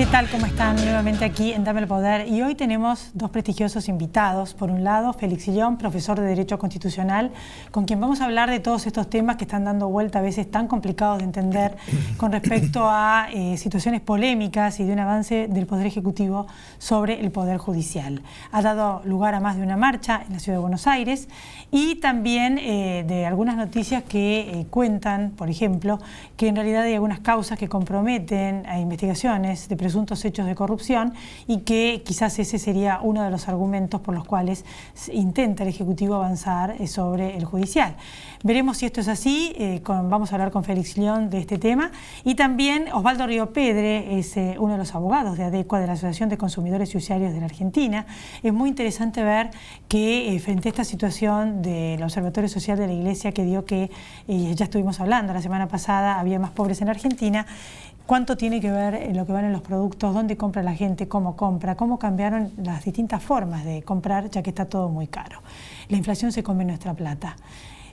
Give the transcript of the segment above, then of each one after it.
¿Qué tal? ¿Cómo están? Nuevamente aquí en Dame el Poder. Y hoy tenemos dos prestigiosos invitados. Por un lado, Félix Sillón, profesor de Derecho Constitucional, con quien vamos a hablar de todos estos temas que están dando vuelta, a veces tan complicados de entender, con respecto a situaciones polémicas y de un avance del Poder Ejecutivo sobre el Poder Judicial. Ha dado lugar a más de una marcha en la Ciudad de Buenos Aires y también de algunas noticias que cuentan, por ejemplo, que en realidad hay algunas causas que comprometen a investigaciones de presuntos hechos de corrupción y que quizás ese sería uno de los argumentos por los cuales intenta el Ejecutivo avanzar sobre el judicial. Veremos si esto es así, vamos a hablar con Félix Sillón de este tema, y también Osvaldo Riopedre es uno de los abogados de ADECUA, de la Asociación de Consumidores y Usuarios de la Argentina. Es muy interesante ver que frente a esta situación del Observatorio Social de la Iglesia, que dio que, ya estuvimos hablando la semana pasada, había más pobres en Argentina, cuánto tiene que ver lo que van en los productos, dónde compra la gente, cómo compra, cómo cambiaron las distintas formas de comprar, ya que está todo muy caro. La inflación se come nuestra plata.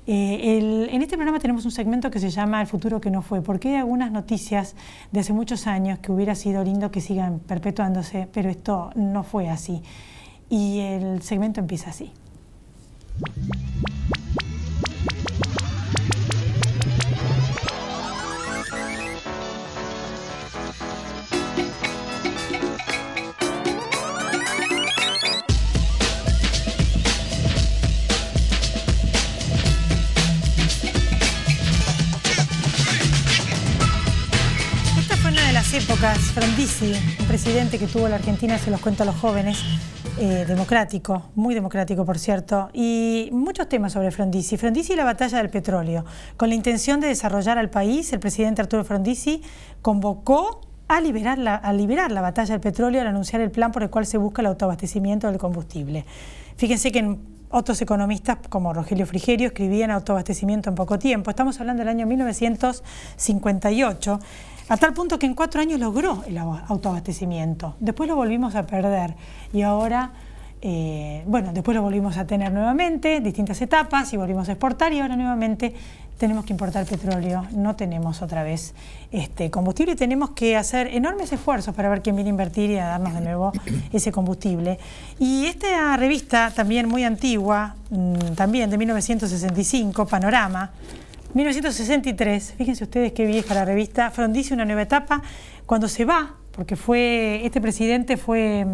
En este programa tenemos un segmento que se llama El futuro que no fue, porque hay algunas noticias de hace muchos años que hubiera sido lindo que sigan perpetuándose, pero esto no fue así. Y el segmento empieza así. Épocas, Frondizi, un presidente que tuvo la Argentina, se los cuento a los jóvenes, democrático, muy democrático por cierto, y muchos temas sobre Frondizi. Frondizi y la batalla del petróleo. Con la intención de desarrollar al país, el presidente Arturo Frondizi convocó a liberar la batalla del petróleo al anunciar el plan por el cual se busca el autoabastecimiento del combustible. Fíjense que otros economistas como Rogelio Frigerio escribían autoabastecimiento en poco tiempo. Estamos hablando del año 1958. A tal punto que en 4 años logró el autoabastecimiento. Después lo volvimos a perder y ahora, después lo volvimos a tener nuevamente, distintas etapas, y volvimos a exportar, y ahora nuevamente tenemos que importar petróleo. No tenemos otra vez combustible y tenemos que hacer enormes esfuerzos para ver quién viene a invertir y a darnos de nuevo ese combustible. Y esta revista, también muy antigua, también de 1965, Panorama, 1963, fíjense ustedes qué vieja la revista, Frondizi, una nueva etapa, cuando se va, porque este presidente fue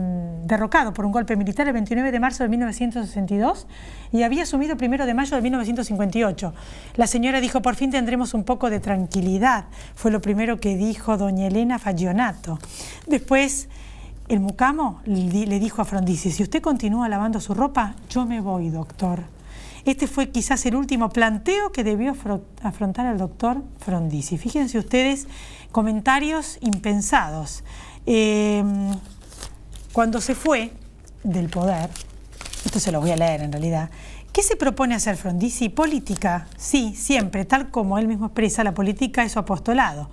derrocado por un golpe militar el 29 de marzo de 1962 y había asumido el 1 de mayo de 1958. La señora dijo, por fin tendremos un poco de tranquilidad, fue lo primero que dijo doña Elena Fagionato. Después, el mucamo le dijo a Frondizi, si usted continúa lavando su ropa, yo me voy, doctor. Este fue quizás el último planteo que debió afrontar el doctor Frondizi. Fíjense ustedes, comentarios impensados. Cuando se fue del poder, esto se lo voy a leer en realidad, ¿qué se propone hacer Frondizi? Política, sí, siempre, tal como él mismo expresa, la política es su apostolado.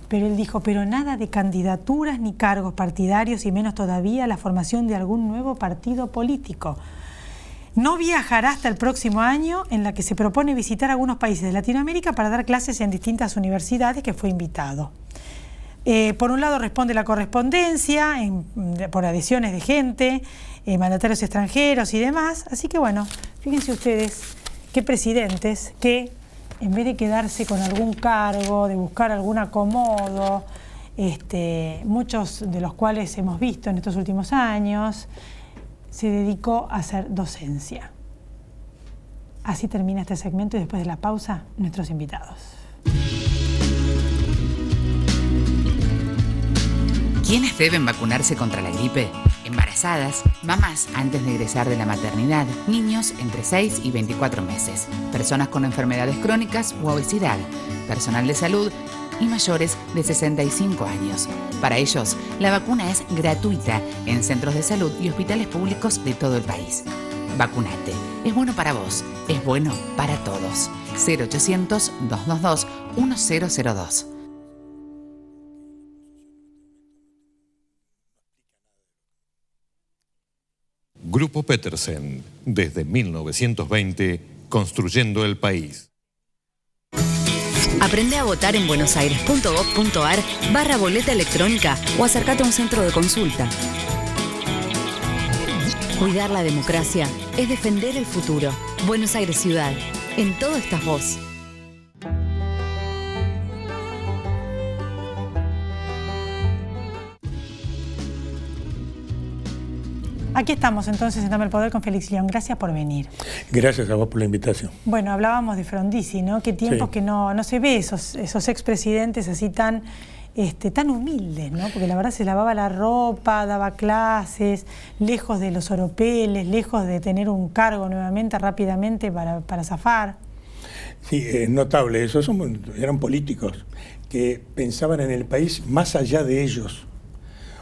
Pero él dijo, pero nada de candidaturas ni cargos partidarios y menos todavía la formación de algún nuevo partido político. No viajará hasta el próximo año, en la que se propone visitar algunos países de Latinoamérica para dar clases en distintas universidades, que fue invitado. Por un lado responde la correspondencia, por adhesiones de gente, mandatarios extranjeros y demás. Así que bueno, fíjense ustedes qué presidentes que en vez de quedarse con algún cargo, de buscar algún acomodo, muchos de los cuales hemos visto en estos últimos años, se dedicó a hacer docencia. Así termina este segmento y después de la pausa, nuestros invitados. ¿Quiénes deben vacunarse contra la gripe? Embarazadas, mamás antes de egresar de la maternidad, niños entre 6 y 24 meses, personas con enfermedades crónicas u obesidad, personal de salud y mayores de 65 años. Para ellos, la vacuna es gratuita en centros de salud y hospitales públicos de todo el país. Vacunate. Es bueno para vos. Es bueno para todos. 0800-222-1002. Grupo Petersen, desde 1920, construyendo el país. Aprende a votar en buenosaires.gov.ar/boleta electrónica o acércate a un centro de consulta. Cuidar la democracia es defender el futuro. Buenos Aires Ciudad. En todo estás vos. Aquí estamos entonces en Dame el Poder con Félix León. Gracias por venir. Gracias a vos por la invitación. Bueno, hablábamos de Frondizi, ¿no? Qué tiempos que no se ve esos expresidentes así tan humildes, ¿no? Porque la verdad se lavaba la ropa, daba clases, lejos de los oropeles, lejos de tener un cargo nuevamente rápidamente para zafar. Sí, es notable eso. Eran políticos que pensaban en el país más allá de ellos.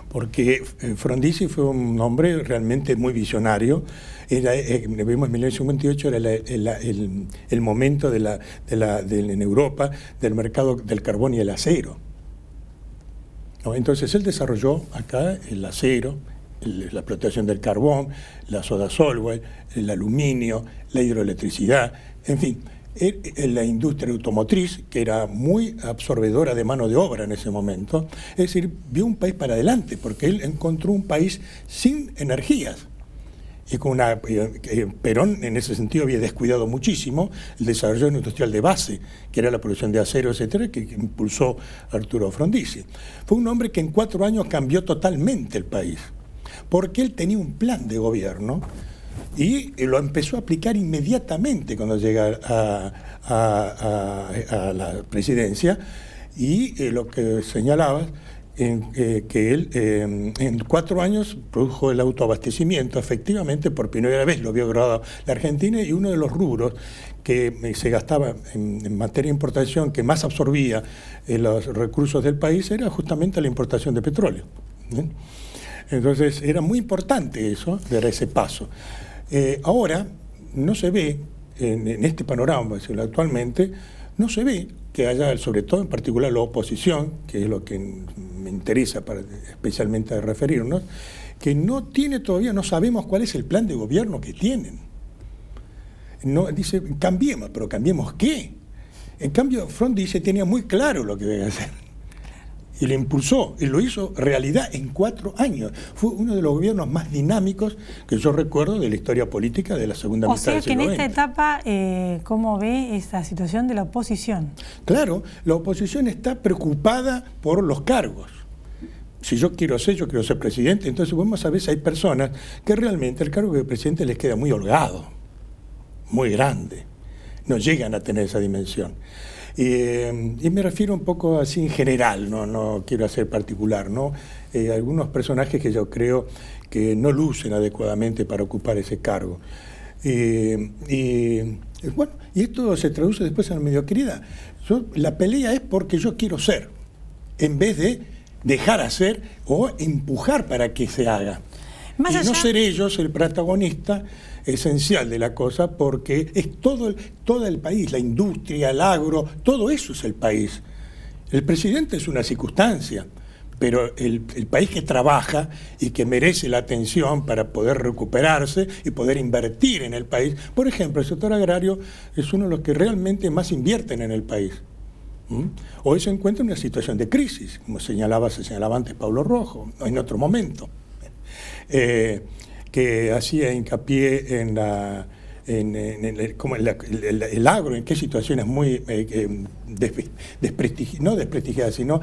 Porque Frondizi fue un hombre realmente muy visionario. Vimos en 1958 era el momento en Europa del mercado del carbón y el acero. ¿No? Entonces él desarrolló acá el acero, la explotación del carbón, la soda Solvay, el aluminio, la hidroelectricidad, en fin. La industria automotriz, que era muy absorbedora de mano de obra en ese momento, es decir, vio un país para adelante, porque él encontró un país sin energías. Y con Perón en ese sentido había descuidado muchísimo el desarrollo industrial de base, que era la producción de acero, etcétera, que impulsó Arturo Frondizi. Fue un hombre que en 4 años cambió totalmente el país, porque él tenía un plan de gobierno y lo empezó a aplicar inmediatamente cuando llega a la presidencia, y lo que señalaba, que él en 4 años produjo el autoabastecimiento. Efectivamente, por primera vez lo había logrado la Argentina, y uno de los rubros que se gastaba en materia de importación, que más absorbía los recursos del país, era justamente la importación de petróleo. Entonces era muy importante eso, dar ese paso. Ahora no se ve, en este panorama actualmente, no se ve que haya, sobre todo en particular la oposición, que es lo que me interesa especialmente referirnos, que no tiene todavía, no sabemos cuál es el plan de gobierno que tienen. No, dice, cambiemos, pero ¿cambiemos qué? En cambio, Frondizi tenía muy claro lo que debe hacer. Y lo impulsó, y lo hizo realidad en 4 años. Fue uno de los gobiernos más dinámicos que yo recuerdo de la historia política de la segunda mitad del siglo XX. O sea que en esta etapa, ¿cómo ve esta situación de la oposición? Claro, la oposición está preocupada por los cargos. Si yo quiero ser presidente, entonces vamos a ver si hay personas que realmente el cargo de presidente les queda muy holgado, muy grande. No llegan a tener esa dimensión. Y me refiero un poco así en general, no quiero hacer particular, ¿no? Algunos personajes que yo creo que no lucen adecuadamente para ocupar ese cargo. Bueno, y esto se traduce después en la mediocridad. La pelea es porque yo quiero ser, en vez de dejar hacer o empujar para que se haga. Y no ser ellos el protagonista esencial de la cosa, porque es todo el país, la industria, el agro, todo eso es el país. El presidente es una circunstancia, pero el país que trabaja y que merece la atención para poder recuperarse y poder invertir en el país. Por ejemplo, el sector agrario es uno de los que realmente más invierten en el país. Hoy se encuentra en una situación de crisis, como se señalaba antes Pablo Rojo, en otro momento. Que hacía hincapié en el agro, en qué situaciones muy no desprestigiadas, sino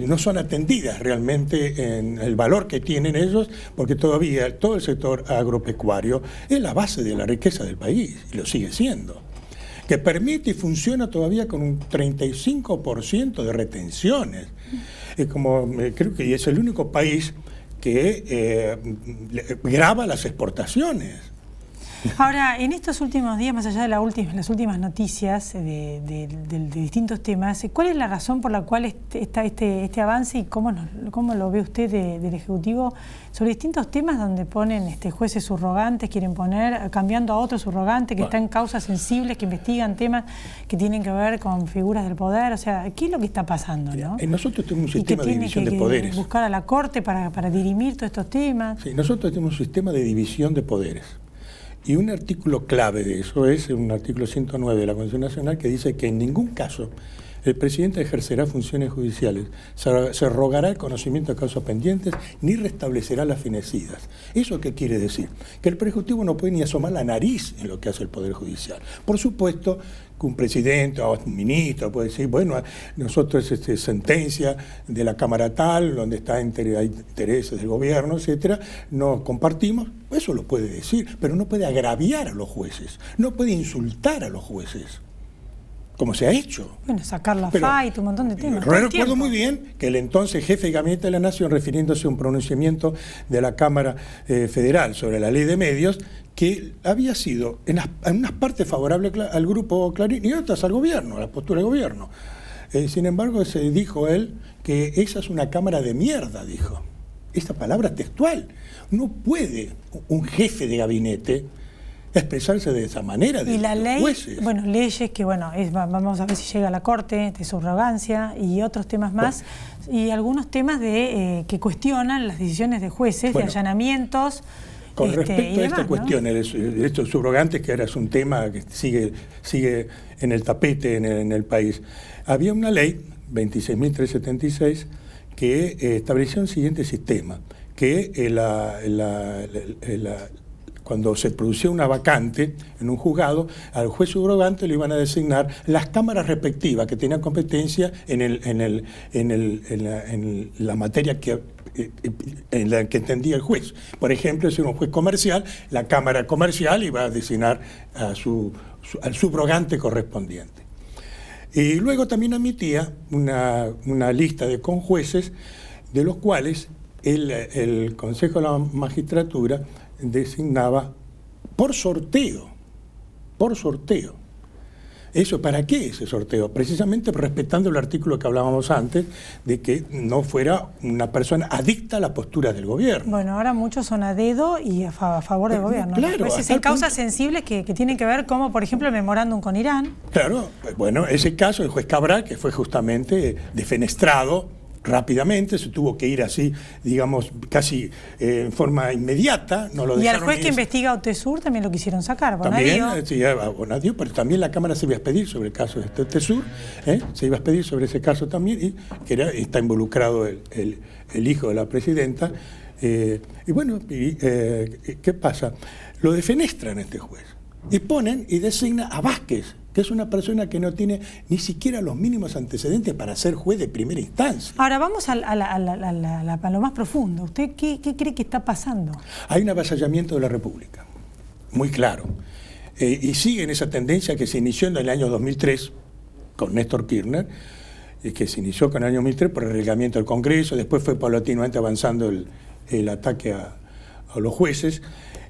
no son atendidas realmente en el valor que tienen ellos, porque todavía todo el sector agropecuario es la base de la riqueza del país, y lo sigue siendo, que permite y funciona todavía con un 35% de retenciones. Creo que es el único país que grava las exportaciones. Ahora, en estos últimos días, más allá de las últimas noticias de distintos temas, ¿cuál es la razón por la cual está este avance y cómo lo ve usted del Ejecutivo sobre distintos temas donde ponen jueces subrogantes, quieren poner, cambiando a otros subrogantes que están en causas sensibles, que investigan temas que tienen que ver con figuras del poder? O sea, ¿qué es lo que está pasando, no? Nosotros tenemos un sistema de división de poderes. Buscar a la Corte para dirimir todos estos temas. Sí, nosotros tenemos un sistema de división de poderes. Y un artículo clave de eso es un artículo 109 de la Constitución Nacional que dice que en ningún caso el presidente ejercerá funciones judiciales, se rogará el conocimiento de causas pendientes, ni restablecerá las fenecidas. ¿Eso qué quiere decir? Que el Poder Ejecutivo no puede ni asomar la nariz en lo que hace el Poder Judicial. Por supuesto que un presidente o un ministro puede decir, bueno, nosotros sentencia de la Cámara tal, donde hay intereses del gobierno, etcétera, no compartimos, eso lo puede decir, pero no puede agraviar a los jueces, no puede insultar a los jueces, como se ha hecho. Bueno, sacar la FAIT, un montón de temas. Recuerdo muy bien que el entonces jefe de Gabinete de la Nación, refiriéndose a un pronunciamiento de la Cámara Federal sobre la Ley de Medios, que había sido en unas partes favorables al Grupo Clarín y otras al gobierno, a la postura del gobierno. Sin embargo, se dijo él que esa es una Cámara de mierda, dijo. Esta palabra textual. No puede un jefe de gabinete expresarse de esa manera de y la ley, jueces. Bueno, leyes que, bueno, vamos a ver si llega a la Corte, de subrogancia y otros temas más, y algunos temas que cuestionan las decisiones de jueces, de allanamientos. Con respecto a esta cuestión, de estos subrogantes, que ahora es un tema que sigue en el tapete en el país, había una ley, 26.376, que establecía un siguiente sistema, que cuando se producía una vacante en un juzgado, al juez subrogante le iban a designar las cámaras respectivas que tenían competencia en la materia en la que entendía el juez. Por ejemplo, si era un juez comercial, la Cámara Comercial iba a designar al subrogante correspondiente. Y luego también admitía una lista de conjueces, de los cuales el Consejo de la Magistratura designaba por sorteo. ¿Eso para qué ese sorteo? Precisamente respetando el artículo que hablábamos antes, de que no fuera una persona adicta a la postura del gobierno. Bueno, ahora muchos son a dedo y a favor del gobierno. Claro, a veces en causas sensibles que tienen que ver, como por ejemplo el memorándum con Irán. Claro, bueno, ese caso, el juez Cabral, que fue justamente defenestrado rápidamente, se tuvo que ir así, digamos, casi en forma inmediata. No lo y al juez que investiga Otesur también lo quisieron sacar, Bonadío. También, sí, a Bonadío, pero también la Cámara se iba a expedir sobre el caso de Otesur, se iba a expedir sobre ese caso también, y que está involucrado el hijo de la presidenta. Y bueno, ¿qué pasa? Lo defenestran este juez, y ponen y designan a Vázquez, que es una persona que no tiene ni siquiera los mínimos antecedentes para ser juez de primera instancia. Ahora vamos a lo más profundo. ¿Usted qué cree que está pasando? Hay un avasallamiento de la República, muy claro. Y sigue en esa tendencia que se inició en el año 2003 con Néstor Kirchner, que se inició con el año 2003 por el reglamento del Congreso, después fue paulatinamente avanzando el ataque a los jueces,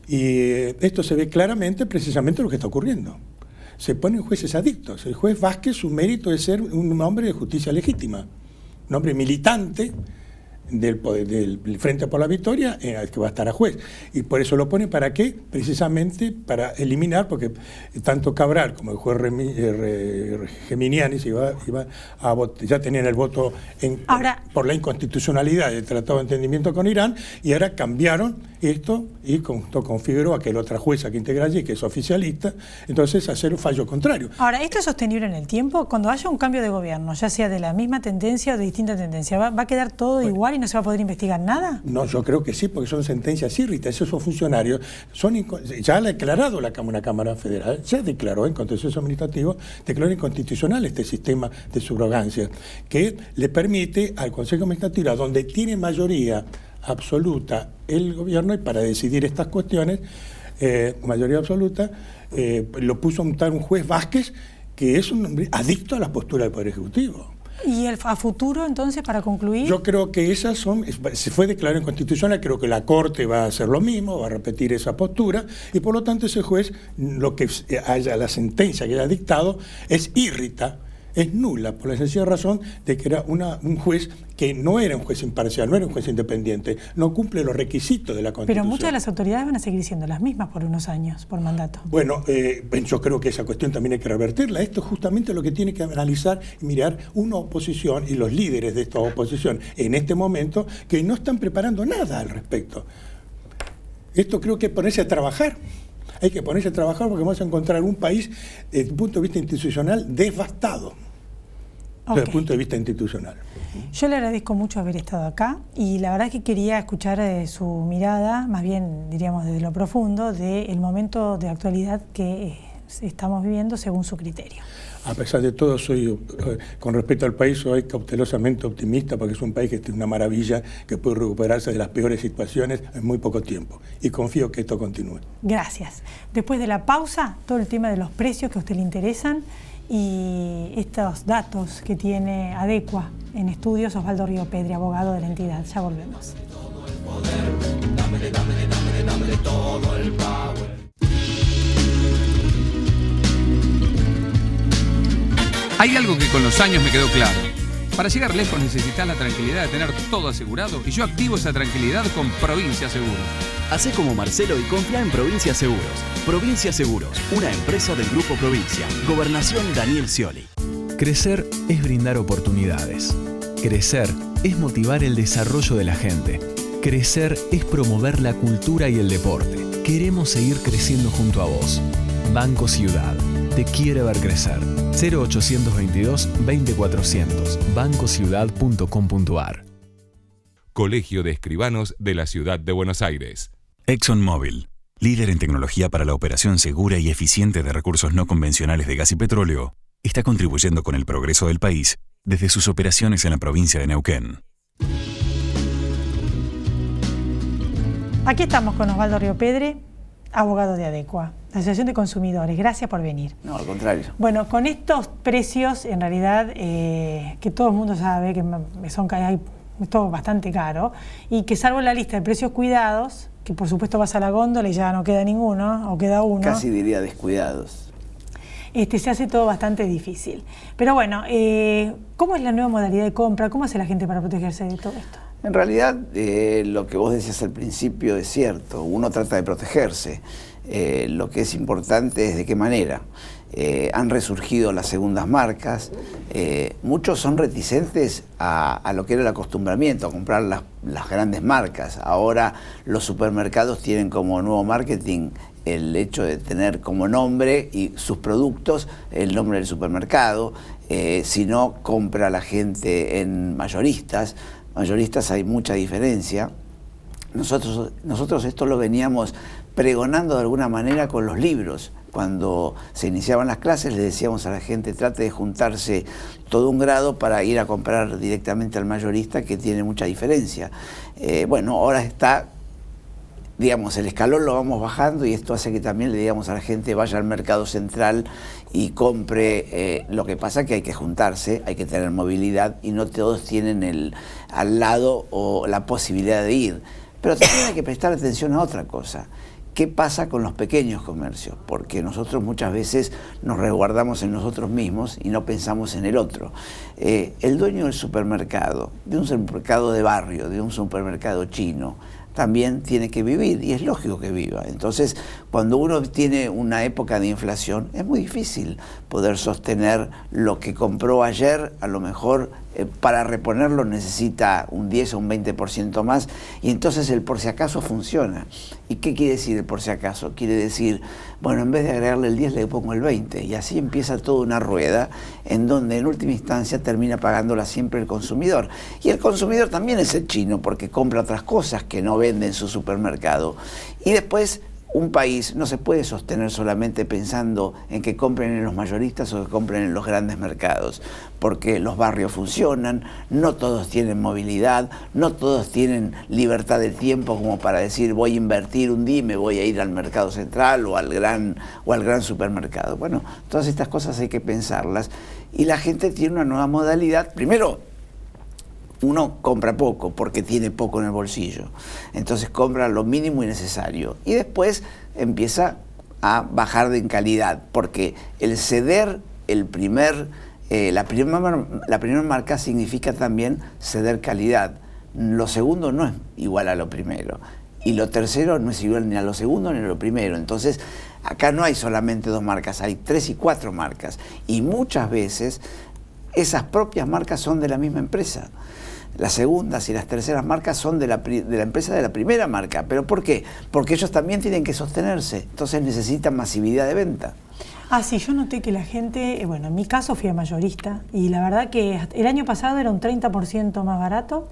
y esto se ve claramente precisamente lo que está ocurriendo. Se ponen jueces adictos. El juez Vázquez, su mérito es ser un hombre de justicia legítima, un hombre militante del Frente por la Victoria, que va a estar a juez. Y por eso lo pone, ¿para qué? Precisamente para eliminar, porque tanto Cabral como el juez Geminiani ya tenían el voto por la inconstitucionalidad del Tratado de Entendimiento con Irán, y ahora cambiaron esto, y junto con Figueroa, que es la otra jueza que integra allí, que es oficialista, entonces hacer un fallo contrario. Ahora, ¿esto es sostenible en el tiempo? Cuando haya un cambio de gobierno, ya sea de la misma tendencia o de distinta tendencia, ¿va a quedar todo igual y no se va a poder investigar nada? No, yo creo que sí, porque son sentencias írritas. Esos funcionarios ya ha declarado una Cámara Federal, ya declaró en contencioso administrativo, declaró inconstitucional este sistema de subrogancia, que le permite al Consejo Administrativo, donde tiene mayoría absoluta el gobierno, y para decidir estas cuestiones, mayoría absoluta, lo puso a un juez Vázquez, que es un hombre adicto a la postura del Poder Ejecutivo. ¿Y a futuro, entonces, para concluir? Yo creo que se fue declarado inconstitucional, creo que la Corte va a hacer lo mismo, va a repetir esa postura, y por lo tanto ese juez, lo que haya la sentencia que haya dictado, es írrita, es nula, por la sencilla razón de que era un juez que no era un juez imparcial, no era un juez independiente, no cumple los requisitos de la Constitución. Pero muchas de las autoridades van a seguir siendo las mismas por unos años, por mandato. Bueno, yo creo que esa cuestión también hay que revertirla. Esto es justamente lo que tiene que analizar y mirar una oposición y los líderes de esta oposición en este momento, que no están preparando nada al respecto. Esto creo que es ponerse a trabajar. Hay que ponerse a trabajar porque vamos a encontrar un país, desde el punto de vista institucional, devastado. Desde el punto de vista institucional. Yo le agradezco mucho haber estado acá y la verdad que quería escuchar su mirada, más bien diríamos desde lo profundo, del momento de actualidad que estamos viviendo según su criterio. A pesar de todo, soy, con respecto al país, soy cautelosamente optimista porque es un país que es una maravilla, que puede recuperarse de las peores situaciones en muy poco tiempo. Y confío que esto continúe. Gracias. Después de la pausa, todo el tema de los precios que a usted le interesan y estos datos que tiene Adecua en estudios, Osvaldo Riopedre, abogado de la entidad. Ya volvemos. Dámele todo el power. Hay algo que con los años me quedó claro. Para llegar lejos necesitas la tranquilidad de tener todo asegurado y yo activo esa tranquilidad con Provincia Seguros. Hacé como Marcelo y confía en Provincia Seguros. Provincia Seguros, una empresa del Grupo Provincia. Gobernación Daniel Scioli. Crecer es brindar oportunidades. Crecer es motivar el desarrollo de la gente. Crecer es promover la cultura y el deporte. Queremos seguir creciendo junto a vos. Banco Ciudad. Te quiere ver crecer. 0822-20400. bancociudad.com.ar. Colegio de Escribanos de la Ciudad de Buenos Aires. ExxonMobil, líder en tecnología para la operación segura y eficiente de recursos no convencionales de gas y petróleo, está contribuyendo con el progreso del país desde sus operaciones en la provincia de Neuquén. Aquí estamos con Osvaldo Riopedre, abogado de Adecua, la Asociación de Consumidores. Gracias por venir. No, al contrario. Bueno, con estos precios, en realidad, que todo el mundo sabe que son es todo bastante caro, y que salvo la lista de precios cuidados, que por supuesto vas a la góndola y ya no queda ninguno, o queda uno. Casi diría descuidados. Se hace todo bastante difícil. Pero bueno, ¿cómo es la nueva modalidad de compra? ¿Cómo hace la gente para protegerse de todo esto? En realidad, lo que vos decías al principio es cierto. Uno trata de protegerse. Lo que es importante es de qué manera. Han resurgido las segundas marcas. Muchos son reticentes a lo que era el acostumbramiento, a comprar las grandes marcas. Ahora los supermercados tienen como nuevo marketing el hecho de tener como nombre y sus productos el nombre del supermercado. Si no, compra la gente en mayoristas. Mayoristas hay mucha diferencia. Nosotros esto lo veníamos pregonando de alguna manera con los libros. Cuando se iniciaban las clases le decíamos a la gente trate de juntarse todo un grado para ir a comprar directamente al mayorista, que tiene mucha diferencia. Bueno, ahora está, digamos, el escalón lo vamos bajando y esto hace que también le digamos a la gente vaya al mercado central y compre. Lo que pasa es que hay que juntarse, hay que tener movilidad y no todos tienen al lado o la posibilidad de ir. Pero también hay que prestar atención a otra cosa. ¿Qué pasa con los pequeños comercios? Porque nosotros muchas veces nos resguardamos en nosotros mismos y no pensamos en el otro. El dueño del supermercado, de un supermercado de barrio, de un supermercado chino, también tiene que vivir y es lógico que viva. Entonces, cuando uno tiene una época de inflación, es muy difícil poder sostener lo que compró ayer. A lo mejor para reponerlo necesita un 10 o un 20% más y entonces el por si acaso funciona. ¿Y qué quiere decir el por si acaso? Quiere decir, bueno, en vez de agregarle el 10 le pongo el 20 y así empieza toda una rueda en donde en última instancia termina pagándola siempre el consumidor. Y el consumidor también es el chino porque compra otras cosas que no vende en su supermercado. Y después un país no se puede sostener solamente pensando en que compren en los mayoristas o que compren en los grandes mercados, porque los barrios funcionan, no todos tienen movilidad, no todos tienen libertad de tiempo como para decir voy a invertir un día y me voy a ir al mercado central o al gran supermercado. Bueno, todas estas cosas hay que pensarlas y la gente tiene una nueva modalidad. Primero, uno compra poco porque tiene poco en el bolsillo, entonces compra lo mínimo y necesario y después empieza a bajar en calidad, porque el ceder la primera marca significa también ceder calidad. Lo segundo no es igual a lo primero y lo tercero no es igual ni a lo segundo ni a lo primero. Entonces acá no hay solamente dos marcas, hay 3 y 4 marcas y muchas veces esas propias marcas son de la misma empresa. las segundas y las terceras marcas son de la empresa de la primera marca. ¿Pero por qué? Porque ellos también tienen que sostenerse, entonces necesitan masividad de venta. Ah, sí, yo noté que la gente, bueno, en mi caso fui a mayorista y la verdad que el año pasado era un 30% más barato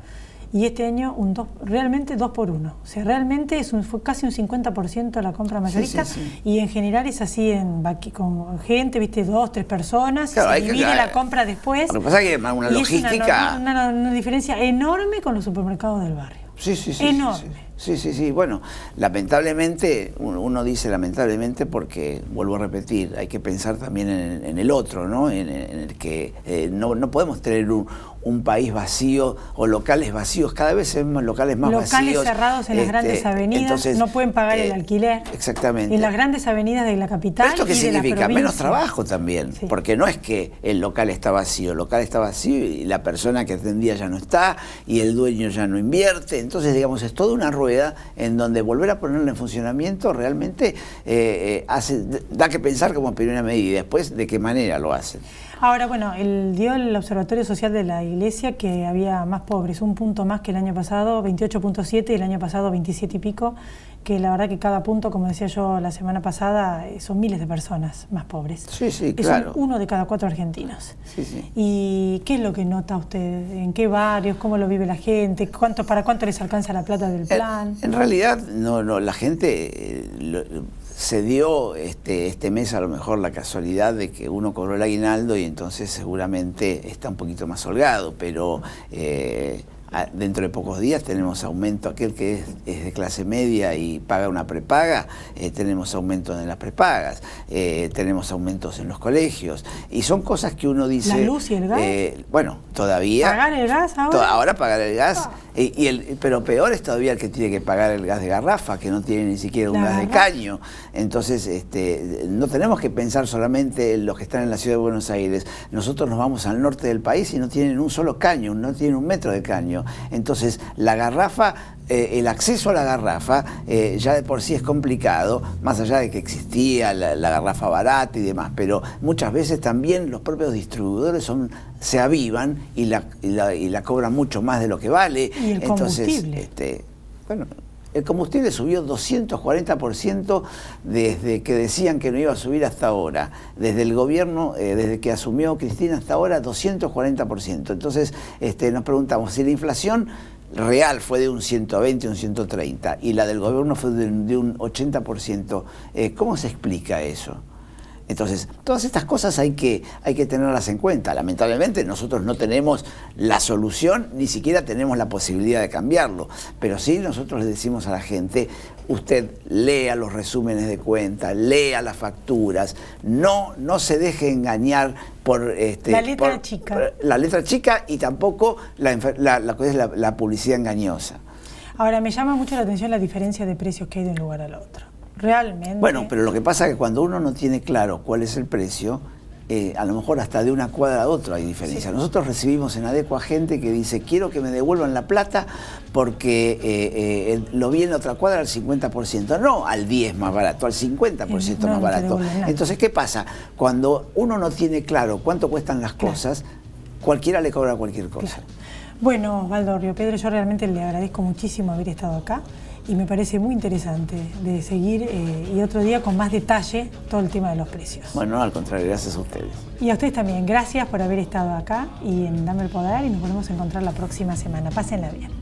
y este año realmente 2 por 1. O sea, realmente fue casi un 50% la compra mayorista y en general es así con gente, viste, 2, 3 personas, claro, y se divide la compra después. Lo que pasa es que una logística... Es una diferencia enorme con los supermercados del barrio. Sí. Enorme. Sí. Bueno, lamentablemente, uno dice lamentablemente porque, vuelvo a repetir, hay que pensar también en el otro, ¿no? En el que no podemos tener un país vacío o locales vacíos, cada vez se ven locales más vacíos. Locales cerrados en las grandes avenidas, entonces, no pueden pagar el alquiler. Exactamente. En las grandes avenidas de la capital. ¿Esto qué significa? Menos trabajo también, porque no es que el local está vacío, y la persona que atendía ya no está y el dueño ya no invierte, entonces digamos es toda una rueda en donde volver a ponerlo en funcionamiento realmente da que pensar como primera medida y después de qué manera lo hacen. Ahora, bueno, dio el Observatorio Social de la Iglesia que había más pobres, un punto más que el año pasado, 28.7, y el año pasado 27 y pico, que la verdad que cada punto, como decía yo la semana pasada, son miles de personas más pobres. Sí, claro. Es 1 de cada 4 argentinos. Sí. ¿Y qué es lo que nota usted? ¿En qué barrios? ¿Cómo lo vive la gente? ¿Para cuánto les alcanza la plata del plan? En realidad, no, la gente... se dio este mes a lo mejor la casualidad de que uno cobró el aguinaldo y entonces seguramente está un poquito más holgado, pero dentro de pocos días tenemos aumento, aquel que es de clase media y paga una prepaga, tenemos aumento en las prepagas, tenemos aumentos en los colegios, y son cosas que uno dice... ¿La luz y el gas? Bueno, todavía... ¿Pagar el gas ahora? Ahora pagar el gas, pero peor es todavía el que tiene que pagar el gas de garrafa, que no tiene ni siquiera un gas de caño. Entonces, no tenemos que pensar solamente en los que están en la ciudad de Buenos Aires. Nosotros nos vamos al norte del país y no tienen un solo caño, no tienen 1 metro de caño. Entonces, la garrafa, el acceso a la garrafa ya de por sí es complicado, más allá de que existía la garrafa barata y demás, pero muchas veces también los propios distribuidores se avivan y la cobran mucho más de lo que vale. ¿Y el combustible? Entonces, el combustible subió 240% desde que decían que no iba a subir hasta ahora. Desde el gobierno, desde que asumió Cristina hasta ahora, 240%. Entonces nos preguntamos si la inflación real fue de un 120, un 130 y la del gobierno fue de un 80%. ¿Cómo se explica eso? Entonces, todas estas cosas hay que tenerlas en cuenta. Lamentablemente nosotros no tenemos la solución, ni siquiera tenemos la posibilidad de cambiarlo. Pero sí nosotros le decimos a la gente, usted lea los resúmenes de cuenta, lea las facturas, no se deje engañar por... la letra chica. La letra chica y tampoco la publicidad engañosa. Ahora, me llama mucho la atención la diferencia de precios que hay de un lugar al otro. Realmente. Bueno, pero lo que pasa es que cuando uno no tiene claro cuál es el precio, a lo mejor hasta de una cuadra a otra hay diferencia. Sí. Nosotros recibimos en Adecua gente que dice, quiero que me devuelvan la plata porque lo vi en la otra cuadra al 50%, no al 10 más barato, al 50% más barato. Entonces, ¿qué pasa? Cuando uno no tiene claro cuánto cuestan las cosas, cualquiera le cobra cualquier cosa. Claro. Bueno, Osvaldo Río Pedro, yo realmente le agradezco muchísimo haber estado acá. Y me parece muy interesante de seguir y otro día con más detalle todo el tema de los precios. Bueno, al contrario, gracias a ustedes. Y a ustedes también, gracias por haber estado acá y en Dame el Poder y nos volvemos a encontrar la próxima semana. Pásenla bien.